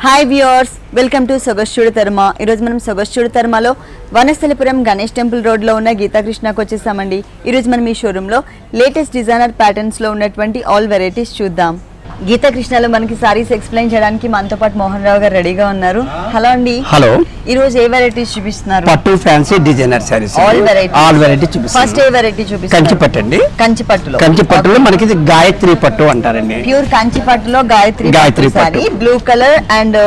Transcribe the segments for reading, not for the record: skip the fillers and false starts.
Hi viewers, welcome to సొగస్చూడు తర్మ. ఈరోజు మనం సొగస్చూడు తర్మలో వనస్థలిపురం గణేష్ టెంపుల్ రోడ్లో ఉన్న గీతాకృష్ణకు వచ్చేసామండి. ఈరోజు మనం ఈ షోరూంలో లేటెస్ట్ డిజైనర్ ప్యాటర్న్స్లో ఉన్నటువంటి ఆల్ వెరైటీస్ చూద్దాం. గీతాకృష్ణలో మనకి సారీస్ ఎక్స్ప్లెయిన్ చేయడానికి మనతో పాటు మోహన్ రావు గారు రెడీగా ఉన్నారు. హలో అండి. హలో. ఈ రోజు ఏ వెరైటీస్ చూపిస్తున్నారు? పట్టు fancy designer saris all variety చూపిస్తున్నారు. ఫస్ట్ ఏ వెరైటీ చూపిస్తున్నారు? కంచి పట్టు అండి. కంచి పట్టులో మనకి ఇది గాయత్రి పట్టు అంటారండి. ప్యూర్ కంచి పట్టులో Gayatri sorry blue colour and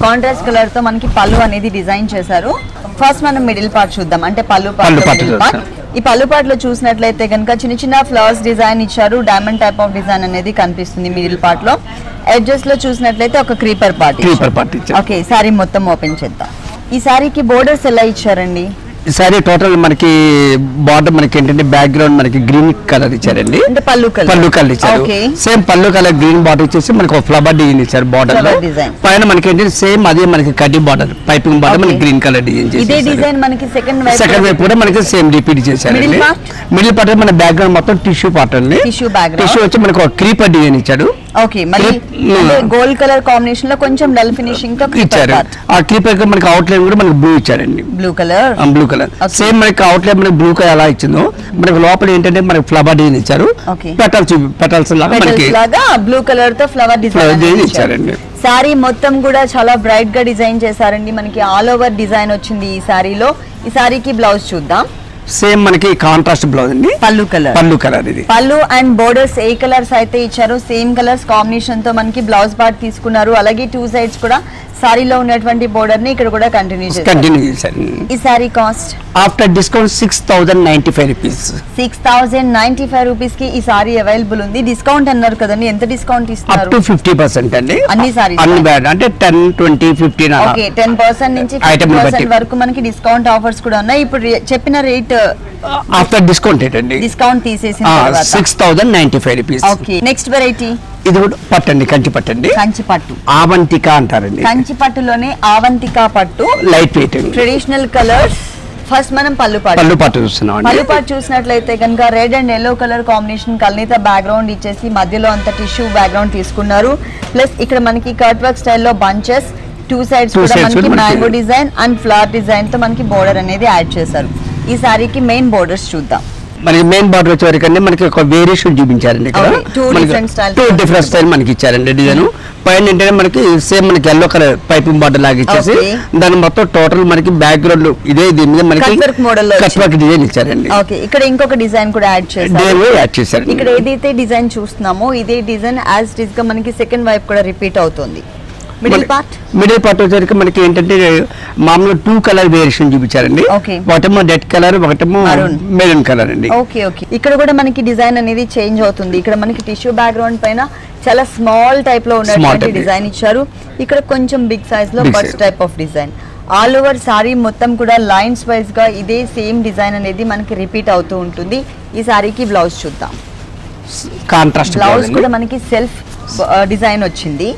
contrast colour తో మనకి పళ్ళు అనేది డిజైన్ చేశారు. ఫస్ట్ మనం మిడిల్ పార్ట్ చూద్దాం, అంటే పళ్ళు పార్ట్. ఈ పళ్ళు పార్ట్ లో చూసినట్లయితే కనుక చిన్న చిన్న ఫ్లవర్స్ డిజైన్ ఇచ్చారు. డైమండ్ టైప్ ఆఫ్ డిజైన్ అనేది కనిపిస్తుంది మిడిల్ పార్ట్ లో. ఎడ్జెస్ లో చూసినట్లయితే ఒక క్రీపర్ పార్ట్ ఇచ్చారు. ఓకే, సారీ మొత్తం ఓపెన్ చేద్దాం. ఈ సారీకి బోర్డర్స్ ఎలా ఇచ్చారండి? ఈ సారీ టోటల్ మనకి బార్డర్ మనకి ఏంటంటే బ్యాక్ గ్రౌండ్ మనకి గ్రీన్ కలర్ ఇచ్చారండి. అంటే పళ్ళు కలర్ ఇచ్చారు. సేమ్ పళ్ళు కలర్ గ్రీన్ బార్డర్ ఇచ్చేసి మనకి ఒక ఫ్లవర్ డిజైన్ ఇచ్చారు బార్డర్ లో. పైన మనకి ఏంటంటే సేమ్ అదే మనకి కడ్డీ బార్డర్ పైపింగ్ బార్డర్ మనకి గ్రీన్ కలర్ డిజైన్ చేశారు. ఇదే డిజైన్ మనకి సెకండ్ వైపు కూడా మనకి సేమ్ రిపీట్ చేశారు. మిడిల్ పార్ట్ మన బ్యాక్ గ్రౌండ్ మొత్తం టిష్యూ పార్ట్ అండి. టిష్యూ వచ్చి మనకి ఒక క్రీపర్ డిజైన్ ఇచ్చాడు. ఓకే, మళ్ళీ గోల్డ్ కలర్ కాంబినేషన్ లో కొంచెం డల్ ఫినిషింగ్ తో ఇచ్చారు. ఆ క్రీపర్ మనకి అవుట్ లైన్ కూడా మనకి బ్లూ ఇచ్చారండి. బ్లూ కలర్ సేమ్ మనకి అవుట్ లైన్ మనకి బ్లూ కలర్ ఎలా ఇచ్చిందో మనకి లోపల ఏంటంటే మనకి ఫ్లవర్ డిజైన్ ఇచ్చారు. పెటల్స్ లాగా బ్లూ కలర్ తో ఫ్లవర్ డిజైన్ ఇచ్చారండి. సారీ మొత్తం కూడా చాలా బ్రైట్ గా డిజైన్ చేశారండి. మనకి ఆల్ ఓవర్ డిజైన్ వచ్చింది ఈ సారీలో. ఈ సారీకి బ్లౌజ్ చూద్దాం. సేమ్ మనకి కాంట్రాస్ట్ బ్లౌజ్ అండి. పళ్ళు కలర్ ఇది. పళ్ళు అండ్ బోర్డర్స్ ఏ కలర్స్ అయితే ఇచ్చారో సేమ్ కలర్స్ కాంబినేషన్ తో మనకి బ్లౌజ్ పార్ట్ తీసుకున్నారు. అలాగే టూ సైడ్స్ కూడా సారీలో ఉన్నటువంటి బోర్డర్ ని ఇక్కడ కూడా కంటిన్యూ చేశారు. ఈ sari cost after discount 6095 rupees. 6095 rupees కి ఈ సారీ అవైలబుల్ ఉంది. డిస్కౌంట్ అన్నారు కదండి, ఎంత డిస్కౌంట్ ఇస్తున్నారు? అప్ టు 50% అండి. అన్ని సారీస్ అంటే 10, 20, 15 అలా. ఓకే, 10% నుంచి 50% వరకు మనకి డిస్కౌంట్ ఆఫర్స్ కూడా ఉన్నాయి. ఇప్పుడు చెప్పిన రేట్ ఆఫ్టర్ డిస్కౌంట్ ఏంటండి? డిస్కౌంట్ తీసేసిన తర్వాత 6095 రూపీస్. ఓకే, నెక్స్ట్ వెరైటీ ఇది కూడా పట్టు అండి. కంచి పట్టు ఆవంతిక అంటారండి. కంచి పట్టులోనే ఆవంతిక పట్టు light weight traditional colours. First మనం పళ్ళు పాటు చూస్తున్నాం. పళ్ళు పాటు చూసినట్లయితే కనుక red and yellow colour combination కల్నీత బ్యాక్గ్రౌండ్ ఇచ్చేసి మధ్యలో అంత టిష్యూ బ్యాక్గ్రౌండ్ తీసుకున్నారు. ప్లస్ ఇక్కడ మనకి కట్ వర్క్ స్టైల్లో బంచెస్, టూ సైడ్స్ కూడా మనకి mango design and flower design తో మనకి బోర్డర్ అనేది యాడ్ చేశారు. ఈ సారీకి మెయిన్ బోర్డర్స్ చూద్దాం. మనకి మెయిన్ బార్డర్ వచ్చేవరకండి మనకి ఒక వేరియేషన్ చూపించారండి. ఇక్కడ టూ డిఫరెంట్ స్టైల్ మనకి ఇచ్చారండి డిజైన్. పైన ఏంటంటే మనకి సేమ్ మనకి ఎల్లో కలర్ పైపింగ్ బార్డర్ లాగా ఇచ్చేసి దాని మొత్తం టోటల్ మనకి బ్యాక్ గ్రౌండ్ ఇదే దీని మీద మనకి కట్ వర్క్ డిజైన్ ఇచ్చారండి. ఓకే, ఇక్కడ ఇంకొక డిజైన్ కూడా యాడ్ చేశారు. ఇక్కడ ఏదైతే డిజైన్ చూస్తున్నామో ఇదే డిజైన్ యాజ్ ఇట్ ఇస్ గా మనకి సెకండ్ వైపు కూడా రిపీట్ అవుతుంది. మిడిల్ పార్ట్ వచ్చేసరికి మనకి ఏంటంటే మామూలుగా 2 కలర్ వేరియేషన్ చూపించారండి. ఒకటేమో రెడ్ కలర్, ఒకటేమో మెరూన్ కలర్ అండి. ఓకే, ఇక్కడ కూడా మనకి డిజైన్ అనేది చేంజ్ అవుతుంది. ఇక్కడ మనకి టిష్యూ బ్యాక్గ్రౌండ్ పైన చాలా స్మాల్ టైప్ లో ఉన్నటువంటి డిజైన్ ఇచ్చారు. ఇక్కడ కొంచెం బిగ్ సైజ్ లో birds type of design. All over sorry మొత్తం కూడా లైన్స్ వైజ్ గా ఇదే సేమ్ డిజైన్ అనేది మనకి రిపీట్ అవుతూ ఉంటుంది. ఈ సారీకి బ్లౌజ్ చూద్దాం. కాంట్రాస్ట్ బ్లౌజ్ కూడా మనకి సెల్ఫ్ డిజైన్ వచ్చింది.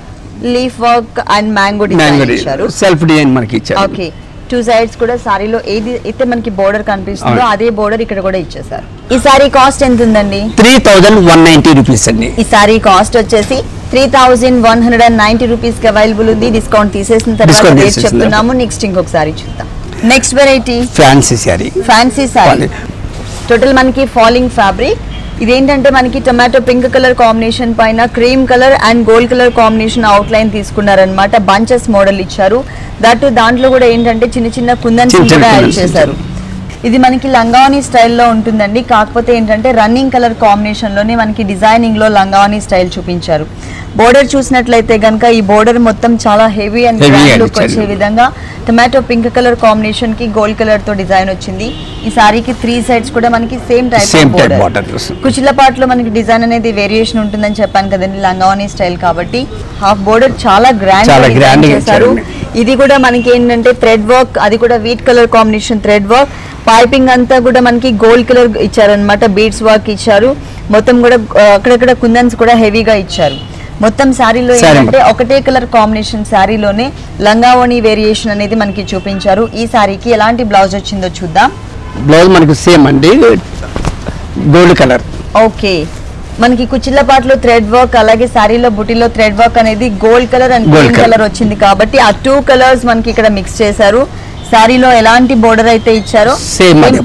Leaf work and mango design ఇచ్చారు. సెల్ఫ్ డిజైన్ మనకి ఇచ్చారు. ఓకే, టూ సైడ్స్ కూడా సారీలో ఏది అయితే మనకి బోర్డర్ కనిపిస్తుందో అదే బోర్డర్ ఇక్కడ కూడా ఇచ్చేసారు. ఈ సారీ కాస్ట్ ఎంత ఉందండి? 3190 రూపీస్ అండి. ఈ సారీ కాస్ట్ వచ్చేసి 3190 రూపీస్ కి అవైలబుల్ ఉంది. డిస్కౌంట్ తీసేసిన తర్వాత రేట్ చెప్తున్నాము. నెక్స్ట్ ఇంకొక సారీ చూద్దాం. Next variety fancy sari. Total మనకి ఫాలింగ్ ఫ్యాబ్రిక్. ఇదేంటంటే మనకి టొమాటో పింక్ కలర్ కాంబినేషన్ పైన cream colour and gold colour combination outline తీసుకున్నారనమాట. బంచెస్ మోడల్ ఇచ్చారు. దాంట్లో కూడా ఏంటంటే చిన్న చిన్న కుందన్స్ కూడా యాడ్ చేశారు. ఇది మనకి లంగావని స్టైల్లో ఉంటుందండి. కాకపోతే ఏంటంటే రన్నింగ్ కలర్ కాంబినేషన్ లోనే మనకి డిజైనింగ్ లో లంగావని స్టైల్ చూపించారు. బోర్డర్ చూసినట్లయితే కనుక ఈ బోర్డర్ మొత్తం చాలా హెవీ అండ్ గ్రాండ్ లుక్ వచ్చే విధంగా టొమాటో పింక్ కలర్ కాంబినేషన్ కి గోల్డ్ కలర్ తో డిజైన్ వచ్చింది. ఈ సారీకి 3 సైడ్స్ కూడా మనకి సేమ్ టైప్ బోర్డర్. కుచిల పార్ట్ లో మనకి డిజైన్ అనేది వేరియేషన్ ఉంటుందని చెప్పాను కదండి, లంగావని స్టైల్ కాబట్టి. హాఫ్ బోర్డర్ చాలా గ్రాండ్ చేశారు. ఇది కూడా మనకి ఏంటంటే థ్రెడ్ వర్క్, అది కూడా wheat colour combination thread work. Piping అంతా కూడా మనకి గోల్డ్ కలర్ ఇచ్చారనమాట. బీడ్స్ వర్క్ ఇచ్చారు. మొత్తం కూడా అక్కడక్కడ కుందన్స్ కూడా హెవీగా ఇచ్చారు. మొత్తం శారీలో ఏంటంటే ఒకటే కలర్ కాంబినేషన్ శారీలోనే లంగావోణి వేరియేషన్ అనేది మనకి చూపించారు. ఈ శారీకి ఎలాంటి బ్లౌజ్ వచ్చిందో చూద్దాం. బ్లౌజ్ మనకి సేమ్ అండి, గోల్డ్ కలర్. ఓకే, మనకి కుచ్చిళ్ళ పాటలో థ్రెడ్ వర్క్, అలాగే సారీలో బుటీలో థ్రెడ్ వర్క్ అనేది gold colour and green colour వచ్చింది కాబట్టి ఆ 2 కలర్స్ మనకి ఇక్కడ మిక్స్ చేశారు. సారీలో ఎలాంటి బోర్డర్ అయితే ఇచ్చారో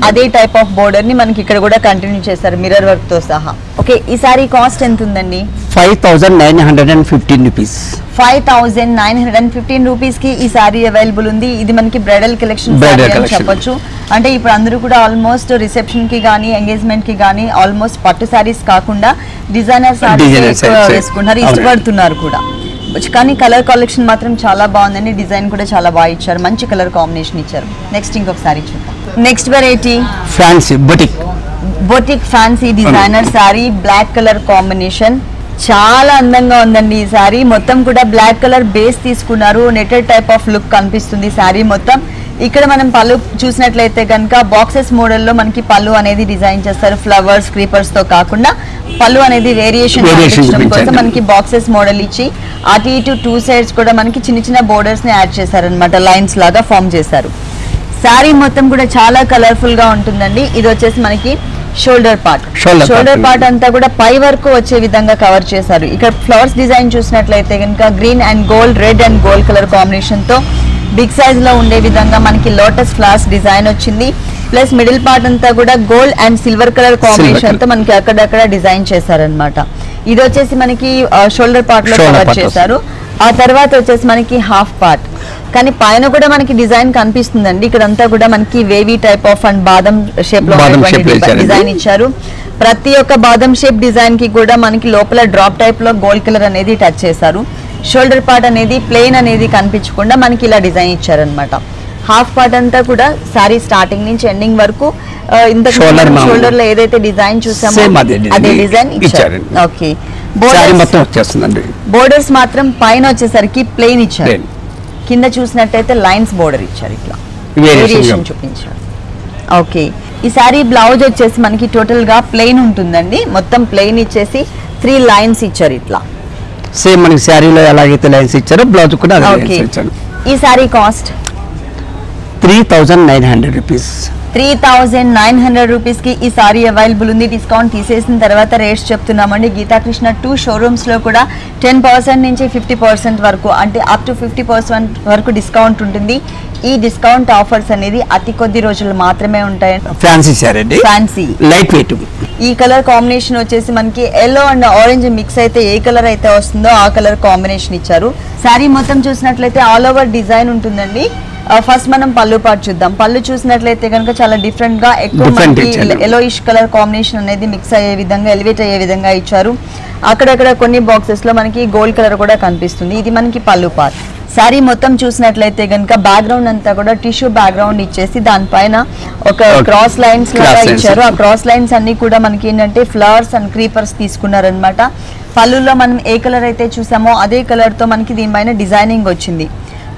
అదే టైప్ ఆఫ్ బోర్డర్ ని మనకి ఇక్కడ కూడా కంటిన్యూ చేశారు మిర్రర్ వర్క్ తో సహా. ఓకే, ఈ సారీ కాస్ట్ ఎంత ఉందండి? 5915 రూపీస్. 5915 రూపీస్ కి ఈ సారీ అవైలబుల్ ఉంది. ఇది మనకి బ్రైడల్ కలెక్షన్ అని చెప్పొచ్చు. అంటే ఇప్పుడు అందరూ కూడా ఆల్మోస్ట్ రిసెప్షన్ కి గానీ ఎంగేజ్మెంట్ కి గానీ ఆల్మోస్ట్ పట్టు సారీస్ కాకుండా డిజైనర్ సారీస్ వేసుకుంటున్నారు, ఇష్టపడుతున్నారు కూడా. కానీ కలర్ కలెక్షన్ మాత్రం చాలా బాగుందండి. డిజైన్ కూడా చాలా బాగా ఇచ్చారు, మంచి కలర్ కాంబినేషన్ ఇచ్చారు. నెక్స్ట్ ఇంకొక సారీ చూద్దాం. Next variety fancy boutique fancy designer sari, black colour combination. చాలా అందంగా ఉందండి ఈ సారీ. మొత్తం కూడా బ్లాక్ కలర్ బేస్ తీసుకున్నారు. నెటెడ్ టైప్ ఆఫ్ లుక్ కనిపిస్తుంది సారీ మొత్తం. ఇక్కడ మనం పళ్ళు చూసినట్లయితే కనుక బాక్సెస్ మోడల్లో మనకి పళ్ళు అనేది డిజైన్ చేస్తారు. ఫ్లవర్స్ క్రీపర్స్ తో కాకుండా పళ్ళు అనేది వేరియేషన్ కోసం మనకి బాక్సెస్ మోడల్ ఇచ్చి అటు ఇటు 2 సైడ్స్ కూడా మనకి చిన్న చిన్న బోర్డర్స్ ని యాడ్ చేశారనమాట, లైన్స్ లాగా ఫామ్ చేశారు. సారీ మొత్తం కూడా చాలా కలర్ఫుల్ గా ఉంటుందండి. ఇది వచ్చేసి మనకి షోల్డర్ పార్ట్ అంతా కూడా పై వరకు వచ్చే విధంగా కవర్ చేశారు. ఇక్కడ ఫ్లవర్స్ డిజైన్ చూసినట్లయితే కనుక green and gold, red and gold colour combination తో బిగ్ సైజ్ లో ఉండే విధంగా మనకి లోటస్ ఫ్లవర్స్ డిజైన్ వచ్చింది. ప్లస్ మిడిల్ పార్ట్ అంతా కూడా gold and silver colour combination తో మనకి అక్కడక్కడ డిజైన్ చేశారనమాట. ఇది వచ్చేసి మనకి షోల్డర్ పార్ట్ లో కవర్ చేశారు. ఆ తర్వాత వచ్చేసి మనకి హాఫ్ పార్ట్, కానీ పైన కూడా మనకి డిజైన్ కనిపిస్తుందండి. ఇక్కడంతా కూడా మనకి వేవీ టైప్ ఆఫ్ అండ్ బాదం షేప్ లో డిజైన్ ఇచ్చారు. ప్రతి ఒక్క బాదం షేప్ డిజైన్ కి కూడా మనకి లోపల డ్రాప్ టైప్ లో గోల్డ్ కలర్ అనేది టచ్ చేశారు. షోల్డర్ పార్ట్ అనేది ప్లెయిన్ అనేది కనిపించకుండా మనకి ఇలా డిజైన్ ఇచ్చారనమాట. హాఫ్ పార్ట్ అంతా కూడా సారీ స్టార్టింగ్ నుంచి ఎండింగ్ వరకు ఇంత షోల్డర్ లో ఏదైతే డిజైన్ చూసామో అదే డిజైన్ ఇచ్చారు. ఓకే, బోర్డర్స్ మాత్రం పైన వచ్చేసరికి ప్లెయిన్ ఇచ్చారు, కింద చూసినట్టయితే లైన్స్ బోర్డర్ ఇచ్చారు, ఇట్లా వేరియేషన్ చూపించారు. ఓకే, ఈ సారీ బ్లౌజ్ వచ్చేసి మనకి టోటల్ గా ప్లెయిన్ ఉంటుందండి. మొత్తం ప్లెయిన్ ఇచ్చేసి 3 లైన్స్ ఇచ్చారు ఇట్లా. సేమ్ మనకి సారీలో ఎలాగైతే లైన్స్ ఇచ్చారో బ్లౌజ్ కూడా అదే లైన్స్ ఇచ్చారు. ఈ సారీ కాస్ట్ 3900 రూపీస్. 3900 రూపీస్ కి ఈ సారీ అవైలబుల్ ఉంది. డిస్కౌంట్ తీసేసిన తర్వాత రేట్స్ చెప్తున్నామండి. గీతాకృష్ణ 2 షోరూమ్స్ లో కూడా 10% నుంచి 50% వరకు, అంటే అప్ టు 50% వరకు డిస్కౌంట్ ఉంటుంది. ఈ డిస్కౌంట్ ఆఫర్స్ అనేది అతి కొద్ది రోజులు మాత్రమే ఉంటాయి. Fancy sorry, fancy light wait. ఈ కలర్ కాంబినేషన్ వచ్చేసి మనకి ఎల్లో అండ్ ఆరెంజ్ మిక్స్ అయితే ఏ కలర్ అయితే వస్తుందో ఆ కలర్ కాంబినేషన్ ఇచ్చారు. సారీ మొత్తం చూసినట్లయితే ఆల్ ఓవర్ డిజైన్ ఉంటుందండి. ఫస్ట్ మనం పళ్ళు పార్ట్ చూద్దాం. పళ్ళు చూసినట్లయితే కనుక చాలా డిఫరెంట్ గా ఎక్కువ ఎల్లోయిష్ కలర్ కాంబినేషన్ అనేది మిక్స్ అయ్యే విధంగా, ఎలివేట్ అయ్యే విధంగా ఇచ్చారు. అక్కడక్కడ కొన్ని బాక్సెస్ లో మనకి గోల్డ్ కలర్ కూడా కనిపిస్తుంది. ఇది మనకి పళ్ళు పార్ట్. సారీ మొత్తం చూసినట్లయితే కనుక బ్యాక్గ్రౌండ్ అంతా కూడా టిష్యూ బ్యాక్గ్రౌండ్ ఇచ్చేసి దానిపైన ఒక క్రాస్ లైన్స్ లాగా ఇచ్చారు. ఆ క్రాస్ లైన్స్ అన్ని కూడా మనకి ఏంటంటే ఫ్లవర్స్ అండ్ క్రీపర్స్ తీసుకున్నారనమాట. పళ్ళులో మనం ఏ కలర్ అయితే చూసామో అదే కలర్ తో మనకి దీనిపైన డిజైనింగ్ వచ్చింది.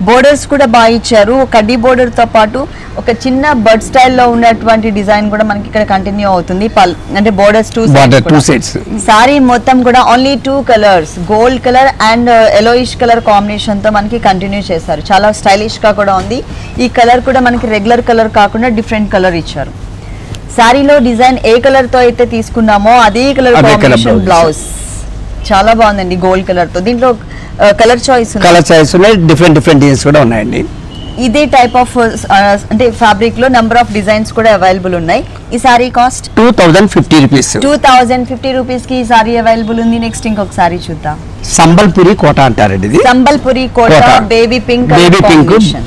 బోర్డర్స్ కూడా బాగా ఇచ్చారు. కడ్డీ బోర్డర్ తో పాటు ఒక చిన్న బర్డ్ స్టైల్లో ఉన్నటువంటి డిజైన్ కూడా మనకి ఇక్కడ కంటిన్యూ అవుతుంది. అంటే బోర్డర్స్ 2 సైడ్స్. సారీ మొత్తం కూడా only 2 colours, gold colour and yellowish colour combination తో మనకి కంటిన్యూ చేశారు. చాలా స్టైలిష్ గా కూడా ఉంది. ఈ కలర్ కూడా మనకి రెగ్యులర్ కలర్ కాకుండా డిఫరెంట్ కలర్ ఇచ్చారు. సారీలో డిజైన్ ఏ కలర్ తో అయితే తీసుకున్నామో అదే కలర్ కాంబినేషన్ బ్లౌజ్. చాలా బాగుందండి గోల్డ్ కలర్ తో. దీంట్లో కలర్ చాయిస్ ఉన్నాయి, డిఫరెంట్ డిజైన్స్ కూడా ఉన్నాయండి. ఇదే టైప్ ఆఫ్ అంటే ఫ్యాబ్రిక్ లో నంబర్ ఆఫ్ డిజైన్స్ కూడా అవైలబుల్ ఉన్నాయి. ఈ సారీ కాస్ట్ 2050 రూపీస్. 2050 రూపీస్ కి ఈ సారీ అవైలబుల్ ఉంది. నెక్స్ట్ ఇంకొక సారీ చూద్దాం. సంబల్పురి కోట అంటారండి ఇది. సంబల్పురి కోట బేబీ పింక్.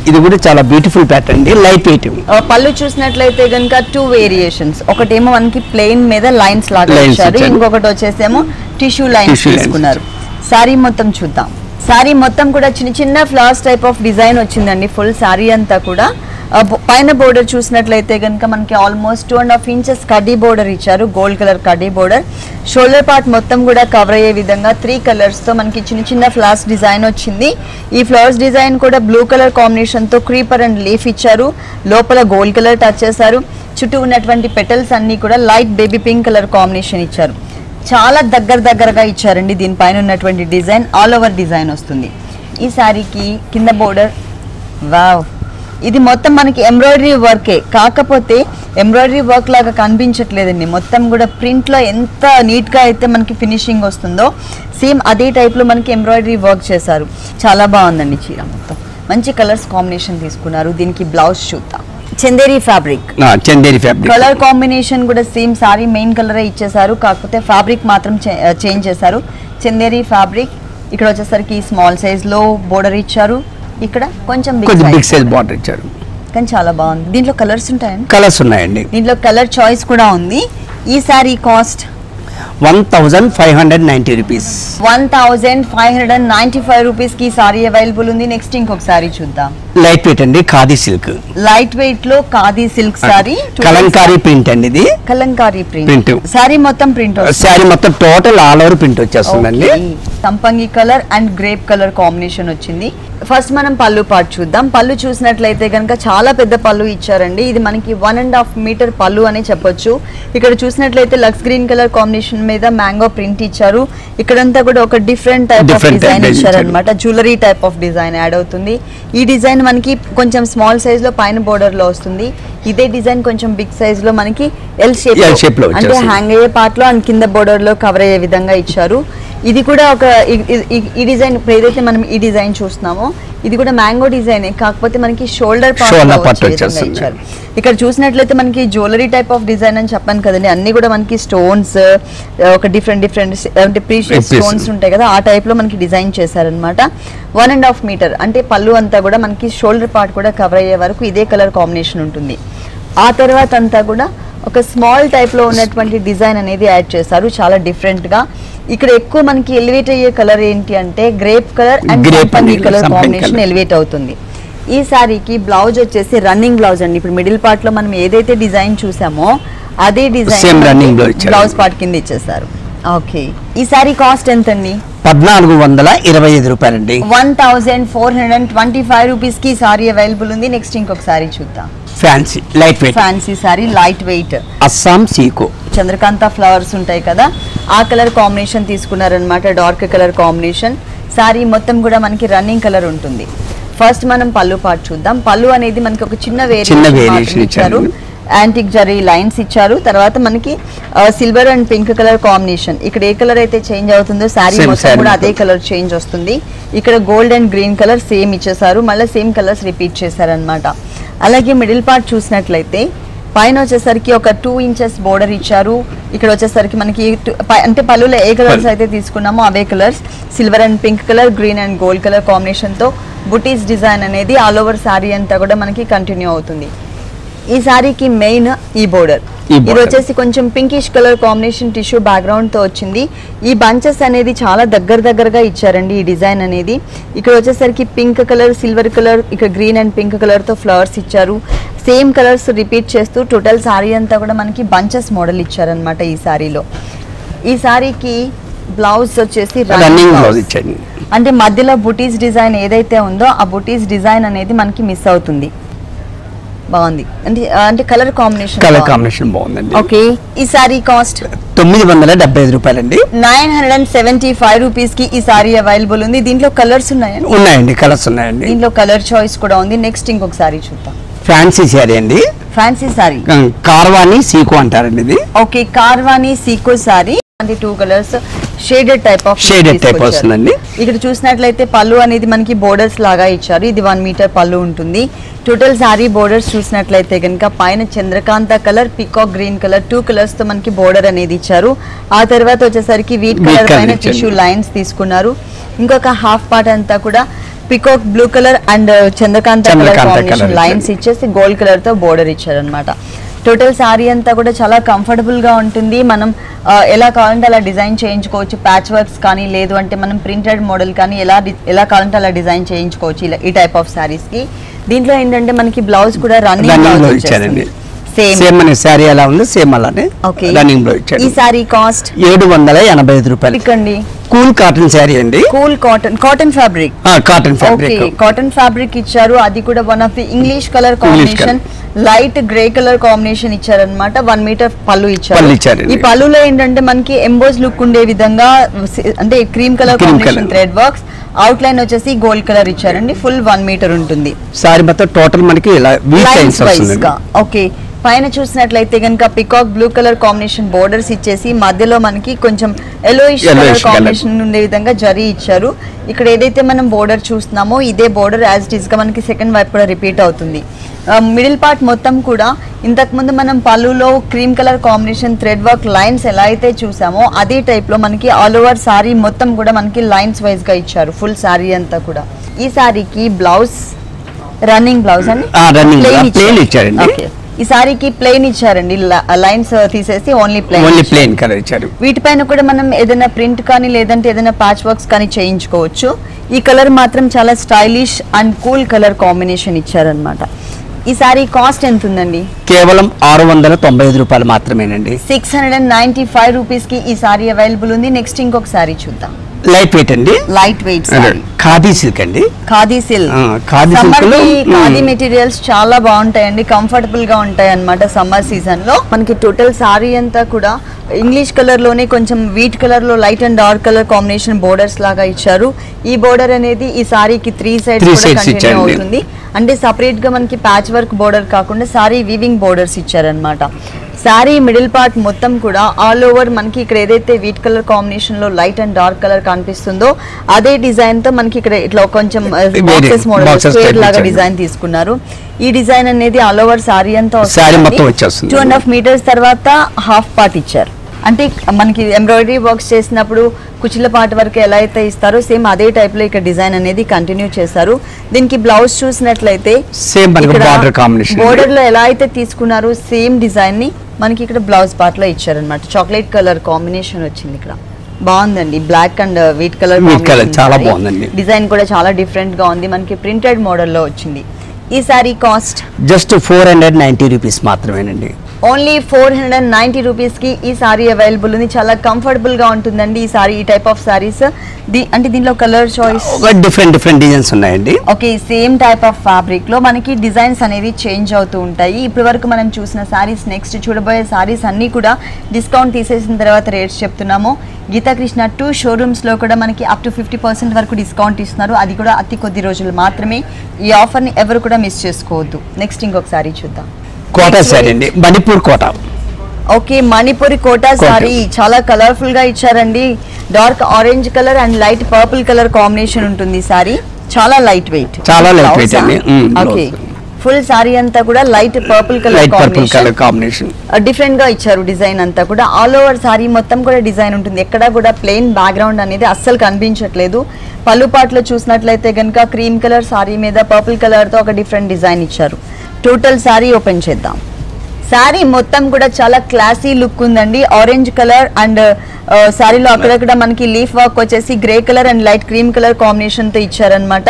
ఇది కూడా చాలా బ్యూటిఫుల్ ప్యాటర్న్ అండి, లైట్ వెయిట్. పళ్ళు చూసినట్లయితే కనుక 2 వేరియేషన్స్. ఒకటేమో మనకి ప్లెయిన్ మీద లైన్స్ లాగా ఇచ్చారు, ఇంకొకటి వచ్చేసేమో టిష్యూ లైన్స్ తీసుకున్నారు. సారీ మొత్తం చూద్దాం. సారీ మొత్తం కూడా చిన్న చిన్న ఫ్లవర్స్ టైప్ ఆఫ్ డిజైన్ వచ్చిందండి. ఫుల్ సారీ అంతా కూడా పైన బోర్డర్ చూసినట్లయితే కనుక మనకి ఆల్మోస్ట్ 2.5 ఇంచెస్ కడ్డీ బోర్డర్ ఇచ్చారు, గోల్డ్ కలర్ కడ్డీ బోర్డర్. షోల్డర్ పార్ట్ మొత్తం కూడా కవర్ అయ్యే విధంగా 3 కలర్స్ తో మనకి చిన్న చిన్న ఫ్లవర్స్ డిజైన్ వచ్చింది. ఈ ఫ్లవర్స్ డిజైన్ కూడా బ్లూ కలర్ కాంబినేషన్ తో క్రీపర్ అండ్ లీఫ్ ఇచ్చారు. లోపల గోల్డ్ కలర్ టచ్ చేశారు. చుట్టూ ఉన్నటువంటి పెటల్స్ అన్ని కూడా light baby pink colour combination ఇచ్చారు. చాలా దగ్గరగా ఇచ్చారండి. దీనిపైన ఉన్నటువంటి డిజైన్ ఆల్ ఓవర్ డిజైన్ వస్తుంది. ఈ సారీకి కింద బోర్డర్ వావ్, ఇది మొత్తం మనకి ఎంబ్రాయిడరీ వర్కే, కాకపోతే ఎంబ్రాయిడరీ వర్క్ లాగా కనిపించట్లేదండి, మొత్తం కూడా ప్రింట్ లో ఎంత నీట్ గా అయితే మనకి ఫినిషింగ్ వస్తుందో సేమ్ అదే టైప్ లో మనకి ఎంబ్రాయిడరీ వర్క్ చేశారు. చాలా బాగుందండి చీర, మొత్తం మంచి కలర్స్ కాంబినేషన్ తీసుకున్నారు. దీనికి బ్లౌజ్ చూద్దాం. చందేరి ఫ్యాబ్రిక్, కలర్ కాంబినేషన్ కూడా సేమ్ సారీ మెయిన్ కలర్ ఇచ్చేసారు, కాకపోతే ఫ్యాబ్రిక్ మాత్రం చేంజ్ చేశారు. చందేరి ఫ్యాబ్రిక్, ఇక్కడ వచ్చేసరికి స్మాల్ సైజ్ లో బోర్డర్ ఇచ్చారు, ఇక్కడ కొంచెం బిగ్ సైజ్ బోర్డర్ ఇచ్చారు. కానీ చాలా బాగుంది. దీంట్లో కలర్స్ ఉంటాయండి? కలర్స్ ఉన్నాయండి. దీంట్లో కలర్ చాయిస్ కూడా ఉంది. ఈ సారీ కాస్ట్ 1590 రూపీస్. 1595 రూపీస్ కి సారీ అవైలబుల్ ఉంది. నెక్స్ట్ ఇంకొక సారీ చూద్దాం. లైట్ వెయిట్ అండి, ఖాదీ సిల్క్. లైట్ వెయిట్ లో khadi silk sorry, Kalamkari print అండి. ఇది కలంకారీ ప్రింట్ సారీ, మొత్తం ప్రింట్ సారీ మొత్తం టోటల్ ఆల్ ఓవర్ ప్రింట్ వచ్చేస్తుందండి. సంపంగి colour and grape colour combination వచ్చింది. ఫస్ట్ మనం పళ్ళు పార్ట్ చూద్దాం. పళ్ళు చూసినట్లయితే కనుక చాలా పెద్ద పళ్ళు ఇచ్చారండి. ఇది మనకి 1.5 మీటర్ పళ్ళు అని చెప్పొచ్చు. ఇక్కడ చూసినట్లయితే లక్స్ గ్రీన్ కలర్ కాంబినేషన్ మీద మ్యాంగో ప్రింట్ ఇచ్చారు. ఇక్కడంతా కూడా ఒక డిఫరెంట్ టైప్ ఆఫ్ డిజైన్ ఇచ్చారనమాట. Jewellery type of design add అవుతుంది. ఈ డిజైన్ మనకి కొంచెం స్మాల్ సైజ్ లో పైన బోర్డర్ లో వస్తుంది. ఇదే డిజైన్ కొంచెం బిగ్ సైజ్ లో మనకి ఎల్ షేప్ లో అంటే హ్యాంగ్ అయ్యే పార్ట్ లో అండ్ కింద బోర్డర్ లో కవర్ అయ్యే విధంగా ఇచ్చారు. ఇది కూడా ఒక ఈ డిజైన్ ఏదైతే మనం ఈ డిజైన్ చూస్తున్నామో ఇది కూడా మ్యాంగో డిజైన్, కాకపోతే మనకి షోల్డర్ పార్ట్ ఇచ్చారు. ఇక్కడ చూసినట్లయితే మనకి జ్యువెలరీ టైప్ ఆఫ్ డిజైన్ అని చెప్పాను కదండి, అన్ని కూడా మనకి స్టోన్స్, ఒక డిఫరెంట్ అంటే ప్రీషియస్ స్టోన్స్ ఉంటాయి కదా, ఆ టైప్ లో మనకి డిజైన్ చేశారనమాట. 1.5 మీటర్ అంటే పళ్ళు అంతా కూడా మనకి షోల్డర్ పార్ట్ కూడా కవర్ అయ్యే వరకు ఇదే కలర్ కాంబినేషన్ ఉంటుంది. ఆ తర్వాత అంతా కూడా ఒక స్మాల్ టైప్ లో ఉన్నటువంటి డిజైన్ అనేది యాడ్ చేశారు, చాలా డిఫరెంట్ గా. ఇక్కడ ఎక్కువ మనకి ఎలివేట్ అయ్యే కలర్ ఏంటి అంటే గ్రేప్ కలర్ అండ్ సంపంగి కలర్ కాంబినేషన్ ఎలివేట్ అవుతుంది. ఈ సారీకి బ్లౌజ్ వచ్చేసి రన్నింగ్ బ్లౌజ్ అండి. ఇప్పుడు మిడిల్ పార్ట్ లో మనం ఏదైతే డిజైన్ చూసామో అదే డిజైన్ బ్లౌజ్ పార్ట్ కింద ఇచ్చేసారు. ఓకే, ఈ సారీ కాస్ట్ ఎంత అండి? 1425 రూపాయలండి. 1425 రూపీస్ కి సారీ అవైలబుల్ ఉంది. నెక్స్ట్ ఇంకొక సారీ చూద్దాం. Fancy light weight, fancy sari light weight, Assam సీకో, చంద్రకాంత ఫ్లవర్స్ ఉంటాయి కదా ఆ కలర్ కాంబినేషన్ తీసుకున్నారనమాట. Dark colour combination. సారీ మొత్తం కూడా మనకి రన్నింగ్ కలర్ ఉంటుంది. ఫస్ట్ మనం పళ్ళు పార్ట్ చూద్దాం. పళ్ళు అనేది మనకి ఒక చిన్న వేరియేషన్ ఇచ్చారు, యాంటిక్ జరీ లైన్స్ ఇచ్చారు. తర్వాత మనకి silver and pink colour combination. ఇక్కడ ఏ కలర్ అయితే చేంజ్ అవుతుందో సారీ మొత్తం కూడా అదే కలర్ చేంజ్ వస్తుంది. ఇక్కడ gold and green colour same ఇచ్చేసారు, మళ్ళీ సేమ్ కలర్స్ రిపీట్ చేశారనమాట. అలాగే మిడిల్ పార్ట్ చూసినట్లయితే పైన వచ్చేసరికి ఒక 2 ఇంచెస్ బోర్డర్ ఇచ్చారు. ఇక్కడ వచ్చేసరికి మనకి అంటే పళ్ళులో ఏ కలర్స్ అయితే తీసుకున్నామో అవే colours, silver and pink colour, green and gold colour combination తో బుటీస్ డిజైన్ అనేది ఆల్ ఓవర్ సారీ అంతా కూడా మనకి కంటిన్యూ అవుతుంది. ఈ సారీకి మెయిన్ ఈ బోర్డర్, ఇది వచ్చేసి కొంచెం pinkish colour combination tissue background తో వచ్చింది. ఈ బంచెస్ అనేది చాలా దగ్గరగా ఇచ్చారండి ఈ డిజైన్ అనేది. ఇక్కడ వచ్చేసరికి పింక్ కలర్, సిల్వర్ కలర్, ఇక్కడ గ్రీన్ అండ్ పింక్ కలర్ తో ఫ్లవర్స్ ఇచ్చారు. సేమ్ కలర్స్ రిపీట్ చేస్తూ టోటల్ సారీ అంతా కూడా మనకి బంచెస్ మోడల్ ఇచ్చారనమాట ఈ సారీలో. ఈ సారీకి బ్లౌజ్ వచ్చేసి రన్నింగ్ బ్లౌజ్ ఇచ్చారు, అంటే మధ్యలో బుటీస్ డిజైన్ ఏదైతే ఉందో ఆ బుటీస్ డిజైన్ అనేది మనకి మిస్ అవుతుంది. బాగుంది అంటే కలర్ కాంబినేషన్ బాగుందండి. ఓకే, ఈ సారీ కాస్ట్ 975 రూపాయలండి. 975 రూపీస్ కి ఈ సారీ అవైలబుల్ ఉంది. దీంట్లో కలర్స్ ఉన్నాయండి, కలర్స్ ఉన్నాయండి. దీంట్లో కలర్ చాయిస్ కూడా ఉంది. నెక్స్ట్ ఇంకొక సారీ చూద్దాం. ఫ్యాన్సీ సారీ అండి, ఫ్యాన్సీ సారీ, కార్వాణి సీకో అంటారండి ఇది. ఓకే, కార్వాణి సీకో సారీ అంటే 2 కలర్స్ షేడెడ్ టైప్ వస్తుందండి. ఇక్కడ చూసినట్లయితే పళ్ళు అనేది మనకి బోర్డర్స్ లాగా ఇచ్చారు. ఇది 1 మీటర్ పళ్ళు ఉంటుంది. టోటల్ సారీ బోర్డర్స్ చూసినట్లయితే కనుక పైన Chandrakanta colour, peacock green colour 2 colours తో మనకి బోర్డర్ అనేది ఇచ్చారు. ఆ తర్వాత వచ్చేసరికి వీట్ కలర్ పైన టిష్యూ లైన్స్ తీసుకున్నారు. ఇంకొక హాఫ్ పార్ట్ అంతా కూడా peacock blue colour and Chandrakanta colour combination lines ఇచ్చేసి గోల్డ్ కలర్ తో బోర్డర్ ఇచ్చారనమాట. టోటల్ సారీ అంతా కూడా చాలా కంఫర్టబుల్ గా ఉంటుంది. మనం ఎలా కావాలంటే అలా డిజైన్ చేయించుకోవచ్చు. ప్యాచ్ వర్క్స్ కానీ లేదు అంటే మనం ప్రింటెడ్ మోడల్ కానీ ఎలా కావాలంటే అలా డిజైన్ చేయించుకోవచ్చు ఈ టైప్ ఆఫ్ సారీస్ కి. దీంట్లో ఏంటంటే మనకి బ్లౌజ్ కూడా రన్నింగ్ బ్లౌజ్ ఇచ్చారండి. సేమ్ మన సారీ ఎలా ఉంది సేమ్ అలానే రన్నింగ్ బ్లౌజ్ ఇచ్చారు. ఈ సారీ కాస్ట్ 785 రూపాయలు. ఇకండి కూల్ కాటన్ సారీ అండి, cool cotton fabric, cotton fabric ఇచ్చారు. అది కూడా one of the English colour combination, light grey colour combination ఇచ్చారనమాట. 1 మీటర్ పళ్ళు ఇచ్చారు. ఈ పళ్ళులో ఏంటంటే మనకి ఎంబోజ్ లుక్ ఉండే విధంగా అంటే cream colour combination thread works, out line వచ్చేసి గోల్డ్ కలర్ ఇచ్చారండి. ఫుల్ 1 మీటర్ ఉంటుంది. సారీ మొత్తం టోటల్ మనకి ఓకే, పైన చూసినట్లయితే కనుక peacock blue colour combination borders ఇచ్చేసి మధ్యలో మనకి కొంచెం ఎల్లోయిష్ కలర్ కాంబినేషన్ ఉండే విధంగా జరీ ఇచ్చారు. ఇక్కడ ఏదైతే మనం బోర్డర్ చూస్తున్నామో ఇదే బోర్డర్ యాజ్ ఇట్ ఈస్ గా మనకి సెకండ్ వైపు కూడా రిపీట్ అవుతుంది. మిడిల్ పార్ట్ మొత్తం కూడా ఇంతకుముందు మనం పళ్ళులో cream colour combination thread work lines ఎలా అయితే చూసామో అదే టైప్ లో మనకి ఆల్ ఓవర్ సారీ మొత్తం కూడా మనకి లైన్స్ వైజ్ గా ఇచ్చారు ఫుల్ సారీ అంతా కూడా. ఈ సారీకి బ్లౌజ్ రన్నింగ్ బ్లౌజ్ అండి ప్లెయిన్ ఇచ్చారండి. ఈ సారీకి ప్లెయిన్ ఇచ్చారండి, లైన్స్ తీసేసి ఓన్లీ ప్లెయిన్ కలర్ ఇచ్చారు. వీటిపైన కూడా మనం ఏదైనా ప్రింట్ కానీ లేదంటే ఏదైనా ప్యాచ్ వర్క్స్ కానీ చేయించుకోవచ్చు. ఈ కలర్ మాత్రం చాలా stylish and cool colour combination ఇచ్చారనమాట. ఈ సారీ కాస్ట్ ఎంత ఉందండి? కేవలం 695 రూపాయలు మాత్రమేనండి. 695 రూపీస్ కి ఈ సారీ అవైలబుల్ ఉంది. నెక్స్ట్ ఇంకొక సారీ చూద్దాం. లైట్ వెయిట్ అండి, లైట్ వెయిట్ ఖాదీ సిల్క్ అండి. ఖాదీ సిల్క్, ఖాదీ మెటీరియల్స్ చాలా బాగుంటాయండి, కంఫర్టబుల్ గా ఉంటాయి అన్నమాట సమ్మర్ సీజన్ లో. మనకి టోటల్ సారీ అంతా కూడా ఇంగ్లీష్ కలర్ లోనే కొంచెం వీట్ కలర్ లో light and dark colour combination borders లాగా ఇచ్చారు. ఈ బోర్డర్ అనేది ఈ సారీకి 3 సైడ్స్ కూడా కంటిన్యూ అవుతుంది. అంటే సపరేట్ గా మనకి ప్యాచ్ వర్క్ బోర్డర్ కాకుండా సారీ వీవింగ్ బోర్డర్స్ ఇచ్చారనమాట. సారీ మిడిల్ పార్ట్ మొత్తం కూడా ఆల్ ఓవర్ మనకి ఇక్కడ ఏదైతే వీట్ కలర్ కాంబినేషన్ లో లైట్ అండ్ డార్క్ కలర్ కనిపిస్తుందో అదే డిజైన్ తో మనకి ఇక్కడ ఇట్లా కొంచెం బాక్సెస్ మోడల్ స్క్వేర్ లాగా డిజైన్ తీసుకున్నారు. ఈ డిజైన్ అనేది ఆల్ ఓవర్ సారీ అంతా 2.5 మీటర్స్ తర్వాత హాఫ్ పార్ట్ ఇచ్చారు. అంటే మనకి ఎంబ్రాయిడరీ వర్క్స్ చేసినప్పుడు కుచ్చిల పార్ట్ వరకు ఎలా అయితే ఇస్తారో సేమ్ అదే టైప్ లో ఇక్కడ డిజైన్ అనేది కంటిన్యూ చేశారు. దీనికి బ్లౌజ్ చూసినట్లయితే బోర్డర్ లో ఎలా అయితే తీసుకున్నారో సేమ్ డిజైన్ ని మనకి ఇక్కడ బ్లౌజ్ పార్ట్ లో ఇచ్చారనమాట. చాక్లెట్ కలర్ కాంబినేషన్ వచ్చింది ఇక్కడ, బాగుందండి. బ్లాక్ అండ్ వీట్ కలర్ చాలా బాగుందండి. డిజైన్ కూడా చాలా డిఫరెంట్ గా ఉంది, మనకి ప్రింటెడ్ మోడల్ లో వచ్చింది. ఈ సారీ కాస్ట్ జస్ట్ 490 రూపీస్ మాత్రమేనండి. ఓన్లీ 490 రూపీస్ కి ఈ సారీ అవైలబుల్ ఉంది. చాలా కంఫర్టబుల్ గా ఉంటుందండి ఈ సారీ, ఈ టైప్ ఆఫ్ సారీస్. అంటే దీనిలో కలర్ చాయిస్ డిఫరెంట్ డిజైన్స్ ఉన్నాయండి. Okay, same type of fabric లో మనకి డిజైన్స్ అనేది చేంజ్ అవుతూ ఉంటాయి. ఇప్పటి వరకు మనం చూసిన సారీస్, నెక్స్ట్ చూడబోయే సారీస్ అన్ని కూడా డిస్కౌంట్ తీసేసిన తర్వాత రేట్స్ చెప్తున్నాము. గీతాకృష్ణ 2 షోరూమ్స్ లో కూడా మనకి అప్ టు 50% వరకు డిస్కౌంట్ ఇస్తున్నారు. అది కూడా అతి కొద్ది రోజులు మాత్రమే. ఈ ఆఫర్ ని ఎవరు కూడా మిస్ చేసుకోవద్దు. నెక్స్ట్ ఇంకొక సారీ చూద్దాం. కోటా సారీ అండి, మణిపూర్ కోటా. ఓకే, మణిపూరి కోటా సారీ చాలా కలర్ఫుల్ గా ఇచ్చారండి. Dark orange colour and light purple colour combination ఉంటుంది సారీ. చాలా లైట్ వెయిట్ అండి. ఓకే, ఫుల్ సారీ అంతా కూడా light purple colour combination different గా ఇచ్చారు. డిజైన్ అంతా కూడా ఆల్ ఓవర్ సారీ మొత్తం కూడా డిజైన్ ఉంటుంది. ఎక్కడా కూడా ప్లెయిన్ బ్యాక్గ్రౌండ్ అనేది అస్సలు కనిపించట్లేదు. పళ్ళు పాటలో చూసినట్లయితే కనుక క్రీమ్ కలర్ సారీ మీద పర్పుల్ కలర్ తో ఒక డిఫరెంట్ డిజైన్ ఇచ్చారు. టోటల్ సారీ ఓపెన్ చేద్దాం. సారీ మొత్తం కూడా చాలా క్లాసీ లుక్ ఉందండి. ఆరెంజ్ కలర్ అండ్ సారీలో అక్కడక్కడ మనకి లీఫ్ వర్క్ వచ్చేసి grey colour and light cream colour combination తో ఇచ్చారనమాట.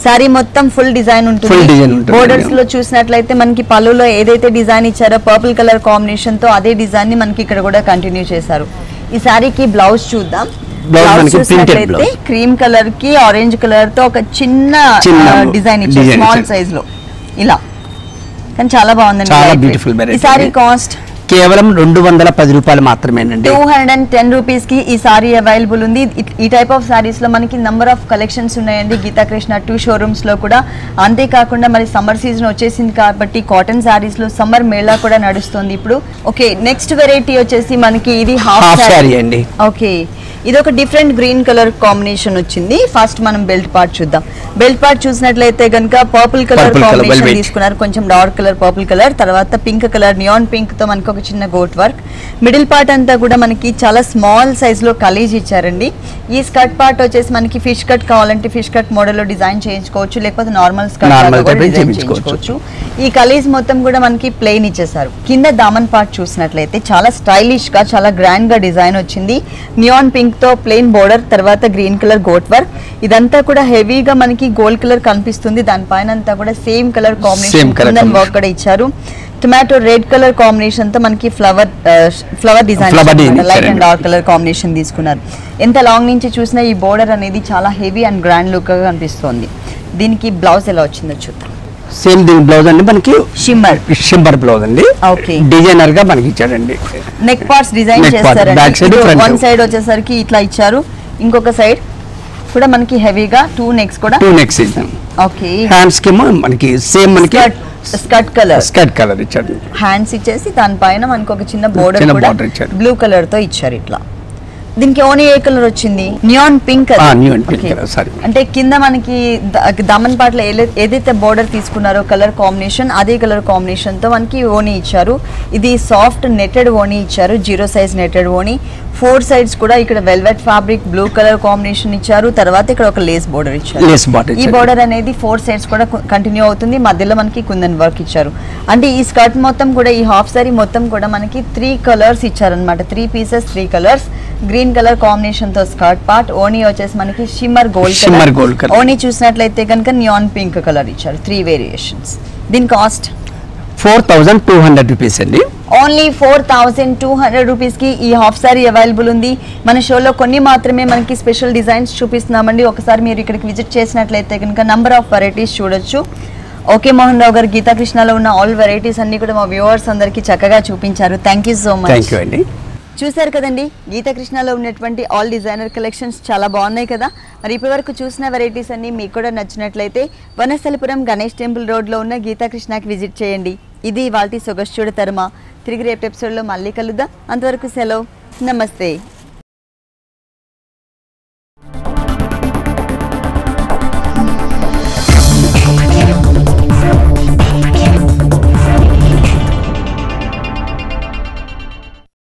సారీ మొత్తం ఫుల్ డిజైన్ ఉంటుంది. బోర్డర్స్ లో చూసినట్లయితే మనకి పళ్ళులో ఏదైతే డిజైన్ ఇచ్చారో పర్పుల్ కలర్ కాంబినేషన్ తో అదే డిజైన్ ని మనకి ఇక్కడ కూడా కంటిన్యూ చేశారు. ఈ సారీకి బ్లౌజ్ చూద్దాం. బ్లౌజ్ చూసినట్లయితే క్రీమ్ కలర్ కి ఆరెంజ్ కలర్ తో ఒక చిన్న డిజైన్ ఇచ్చారు స్మాల్ సైజ్ లో ఇలా, కానీ చాలా బాగుందండి. చాలా బ్యూటిఫుల్. ఈ సారీ కాస్ట్ కేవలం 210 రూపాయలు మాత్రమేనండి. 210 రూపీస్ కి ఈ సారీ అవైలబుల్ ఉంది. ఈ టైప్ ఆఫ్ సారీస్ లో మనకి నంబర్ ఆఫ్ కలెక్షన్స్ ఉన్నాయండి గీతాకృష్ణ 2 షోరూమ్స్ లో కూడా. అంతేకాకుండా మరి సమ్మర్ సీజన్ వచ్చేసింది కాబట్టి కాటన్ సారీస్ లో సమ్మర్ మేళా కూడా నడుస్తుంది ఇప్పుడు. ఓకే, నెక్స్ట్ వెరైటీ వచ్చేసి మనకి ఇది హాఫ్ సారీ అండి. ఓకే, ఇది ఒక డిఫరెంట్ గ్రీన్ కలర్ కాంబినేషన్ వచ్చింది. ఫస్ట్ మనం బెల్ట్ పార్ట్ చూద్దాం. బెల్ట్ పార్ట్ చూసినట్లయితే కనుక పర్పుల్ కలర్ కాంబినేషన్ తీసుకున్నారు, కొంచెం డార్క్ కలర్ పర్పుల్ కలర్, తర్వాత పింక్ కలర్ నియాన్ పింక్ తో మనకి ఒక చిన్న గోట్ వర్క్. మిడిల్ పార్ట్ అంతా కూడా మనకి చాలా స్మాల్ సైజ్ లో కలీజ్ ఇచ్చారండి. ఈ స్కర్ట్ పార్ట్ వచ్చేసి మనకి ఫిష్ కట్ కావాలంటే ఫిష్ కట్ మోడల్ లో డిజైన్ చేయించుకోవచ్చు, లేకపోతే నార్మల్ స్కర్ట్ చేయించుకోవచ్చు. ఈ కలీజ్ మొత్తం కూడా మనకి ప్లెయిన్ ఇచ్చేసారు. కింద దామన్ పార్ట్ చూసినట్లయితే చాలా స్టైలిష్ గా చాలా గ్రాండ్ గా డిజైన్ వచ్చింది. నియాన్ పింక్ తో ప్లెయిన్ బోర్డర్, తర్వాత గ్రీన్ కలర్ గోట్ వర్క్. ఇదంతా కూడా హెవీగా మనకి గోల్డ్ కలర్ కనిపిస్తుంది. దానిపైన అంతా కూడా సేమ్ కలర్ కాంబినేషన్ వర్క్ కూడా ఇచ్చారు. టొమాటో రెడ్ కలర్ కాంబినేషన్ తో మనకి flower design light and dark colour combination తీసుకున్నారు. ఎంత లాంగ్ నుంచి చూసినా ఈ బోర్డర్ అనేది చాలా హెవీ అండ్ గ్రాండ్ లుక్ గా కనిపిస్తుంది. దీనికి బ్లౌజ్ ఎలా వచ్చిందో చూద్దాం. సేమ్ దీని బ్లౌజ్ అండి మనకి షిమ్మర్ బ్లౌజ్ అండి. ఓకే, డిజైనర్ గా మనకి ఇచ్చారండి. నెక్ పార్ట్స్ డిజైన్ చేస్తారండి. వన్ సైడ్ వచ్చేసరికి ఇట్లా ఇచ్చారు, ఇంకొక సైడ్ కూడా మనకి హెవీగా 2 నెక్స్ కూడా. 2 నెక్స్. ఓకే, హ్యాండ్స్ కి మనకి సేమ్ మనకి స్కర్ట్ కలర్ ఇచ్చాడు. హ్యాండ్స్ ఇచ్చేసి దానిపైన మనకు ఒక చిన్న బోర్డర్ కూడా బ్లూ కలర్ తో ఇచ్చారు. ఇట్లా దీనికి ఓనీ ఏ కలర్ వచ్చింది? Neon pink. అంటే కింద మనకి దమన్ పాటలో ఏదైతే బోర్డర్ తీసుకున్నారో కలర్ కాంబినేషన్, అదే కలర్ కాంబినేషన్ తో మనకి ఓనీ ఇచ్చారు. ఇది సాఫ్ట్ నెట్టెడ్ ఓనీ ఇచ్చారు, 0 సైజ్ నెట్టెడ్ ఓనీ. 4 సైడ్స్ కూడా ఇక్కడ velvet fabric blue colour combination ఇచ్చారు. తర్వాత ఇక్కడ ఒక లేస్ బోర్డర్ ఇచ్చారు. ఈ బోర్డర్ అనేది 4 సైడ్స్ కూడా కంటిన్యూ అవుతుంది. మధ్యలో మనకి కుందన్ వర్క్ ఇచ్చారు. అంటే ఈ స్కర్ట్ మొత్తం కూడా, ఈ హాఫ్ సారీ మొత్తం కూడా మనకి 3 కలర్స్ ఇచ్చారనమాట. 3 pieces 3 colours. Green colour combination తో స్కర్ట్ పార్ట్. ఓనీ వచ్చేసి మనకి షిమ్మర్ గోల్డ్ కలర్. ఓనీ చూసినట్లయితే కనుక నియాన్ పింక్ కలర్ ఇచ్చారు. 3 వేరియేషన్స్. దీని కాస్ట్ 4200 రూపీస్ అండి. ఓన్లీ 4200 రూపీస్ కి ఈ హాఫ్ సారీ అవైలబుల్ ఉంది. మన షోలో కొన్ని మాత్రమే మనకి స్పెషల్ డిజైన్స్ చూపిస్తున్నామండి. ఒకసారి మీరు ఇక్కడికి విజిట్ చేసినట్లయితే కనుక నంబర్ ఆఫ్ వెరైటీస్ చూడొచ్చు. ఓకే మోహన్ రావు గారు, గీతాకృష్ణలో ఉన్న ఆల్ వెరైటీస్ అన్ని కూడా మా వ్యూవర్స్ అందరికి చక్కగా చూపించారు. Thank you so much. Thank you అండి. చూసారు కదండి, గీతాకృష్ణలో ఉన్నటువంటి ఆల్ డిజైనర్ కలెక్షన్స్ చాలా బాగున్నాయి కదా. మరి ఇప్పటి వరకు చూసిన వెరైటీస్ అన్ని మీకు కూడా నచ్చినట్లయితే వనస్థలిపురం గణేష్ టెంపుల్ రోడ్లో ఉన్న గీతాకృష్ణకి విజిట్ చేయండి. ఇది ఇవాల్టి సొగస్చూడ తరమ. తిరిగి రేపు ఎపిసోడ్లో మళ్ళీ కలుద్దాం. అంతవరకు సెలవు, నమస్తే.